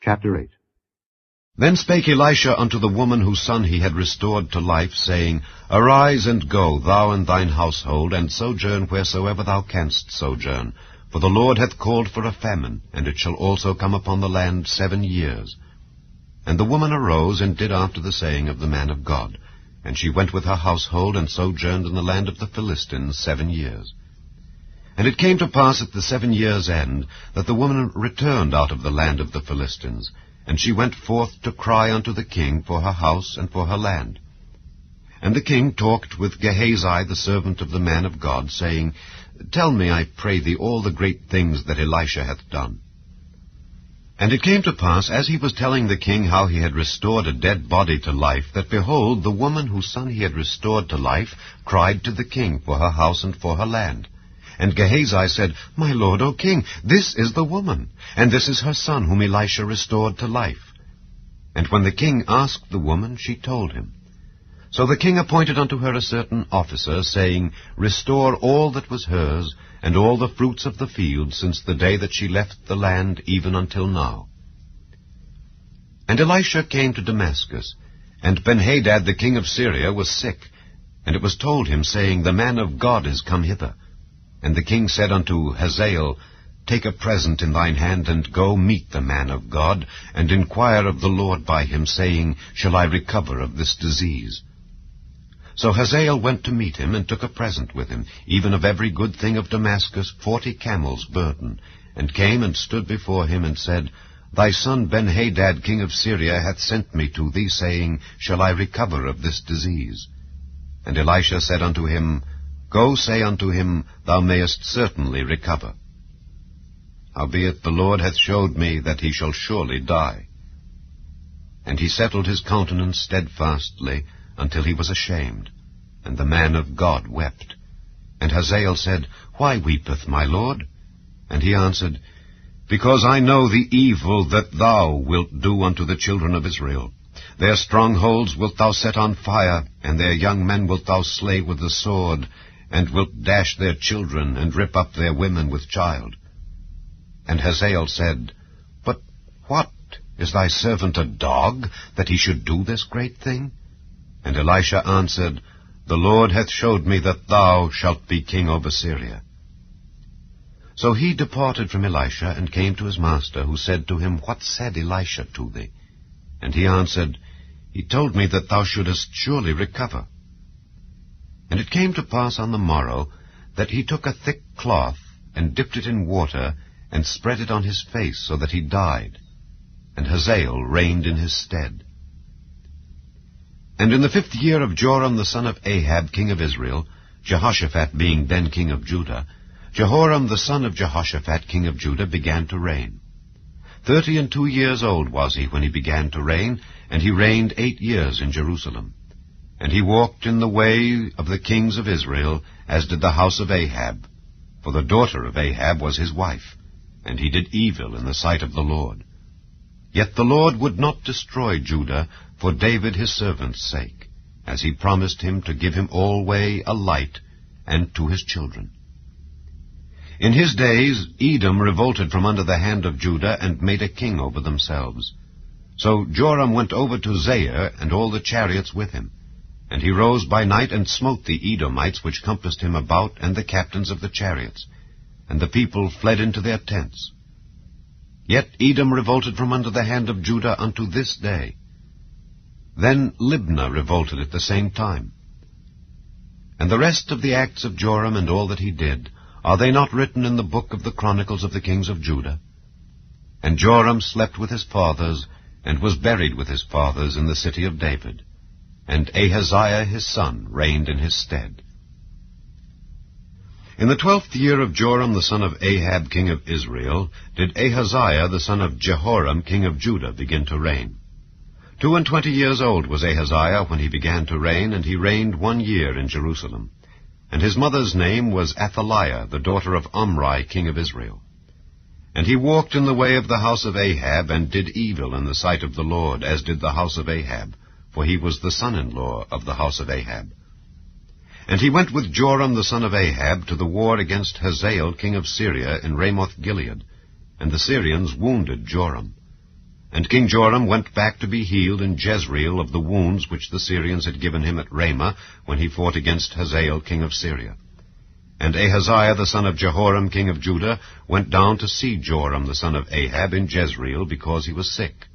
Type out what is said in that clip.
Chapter 8. Then spake Elisha unto the woman whose son he had restored to life, saying, Arise and go, thou and thine household, and sojourn wheresoever thou canst sojourn. For the Lord hath called for a famine, and it shall also come upon the land 7 years. And the woman arose, and did after the saying of the man of God. And she went with her household, and sojourned in the land of the Philistines 7 years. And it came to pass at the 7 years' end, that the woman returned out of the land of the Philistines, and she went forth to cry unto the king for her house and for her land. And the king talked with Gehazi the servant of the man of God, saying, Tell me, I pray thee, all the great things that Elisha hath done. And it came to pass, as he was telling the king how he had restored a dead body to life, that, behold, the woman whose son he had restored to life cried to the king for her house and for her land. And Gehazi said, My lord, O king, this is the woman, and this is her son whom Elisha restored to life. And when the king asked the woman, she told him. So the king appointed unto her a certain officer, saying, Restore all that was hers, and all the fruits of the field, since the day that she left the land, even until now. And Elisha came to Damascus, and Benhadad the king of Syria was sick. And it was told him, saying, The man of God is come hither. And the king said unto Hazael, Take a present in thine hand, and go meet the man of God, and inquire of the Lord by him, saying, Shall I recover of this disease? So Hazael went to meet him, and took a present with him, even of every good thing of Damascus 40 camels' burden, and came and stood before him, and said, Thy son Benhadad king of Syria hath sent me to thee, saying, Shall I recover of this disease? And Elisha said unto him, Go, say unto him, Thou mayest certainly recover. Howbeit the Lord hath showed me that he shall surely die. And he settled his countenance steadfastly, until he was ashamed. And the man of God wept. And Hazael said, Why weepeth my lord? And he answered, Because I know the evil that thou wilt do unto the children of Israel. Their strongholds wilt thou set on fire, and their young men wilt thou slay with the sword, and wilt dash their children, and rip up their women with child. And Hazael said, But what, is thy servant a dog, that he should do this great thing? And Elisha answered, The Lord hath showed me that thou shalt be king over Syria. So he departed from Elisha, and came to his master, who said to him, What said Elisha to thee? And he answered, He told me that thou shouldest surely recover. And it came to pass on the morrow, that he took a thick cloth, and dipped it in water, and spread it on his face, so that he died. And Hazael reigned in his stead. And in the 5th year of Joram the son of Ahab king of Israel, Jehoshaphat being then king of Judah, Jehoram the son of Jehoshaphat king of Judah began to reign. 32 years old was he when he began to reign, and he reigned 8 years in Jerusalem. And he walked in the way of the kings of Israel, as did the house of Ahab. For the daughter of Ahab was his wife, and he did evil in the sight of the Lord. Yet the Lord would not destroy Judah for David his servant's sake, as he promised him to give him alway a light, and to his children. In his days Edom revolted from under the hand of Judah, and made a king over themselves. So Joram went over to Zair, and all the chariots with him. And he rose by night, and smote the Edomites which compassed him about, and the captains of the chariots. And the people fled into their tents. Yet Edom revolted from under the hand of Judah unto this day. Then Libnah revolted at the same time. And the rest of the acts of Joram, and all that he did, are they not written in the book of the Chronicles of the kings of Judah? And Joram slept with his fathers, and was buried with his fathers in the city of David. And Ahaziah his son reigned in his stead. In the 12th year of Joram the son of Ahab king of Israel did Ahaziah the son of Jehoram king of Judah begin to reign. 22 years old was Ahaziah when he began to reign, and he reigned 1 year in Jerusalem. And his mother's name was Athaliah, the daughter of Omri king of Israel. And he walked in the way of the house of Ahab, and did evil in the sight of the Lord, as did the house of Ahab, for he was the son-in-law of the house of Ahab. And he went with Joram the son of Ahab to the war against Hazael king of Syria in Ramoth-Gilead, and the Syrians wounded Joram. And King Joram went back to be healed in Jezreel of the wounds which the Syrians had given him at Ramah, when he fought against Hazael king of Syria. And Ahaziah the son of Jehoram king of Judah went down to see Joram the son of Ahab in Jezreel, because he was sick.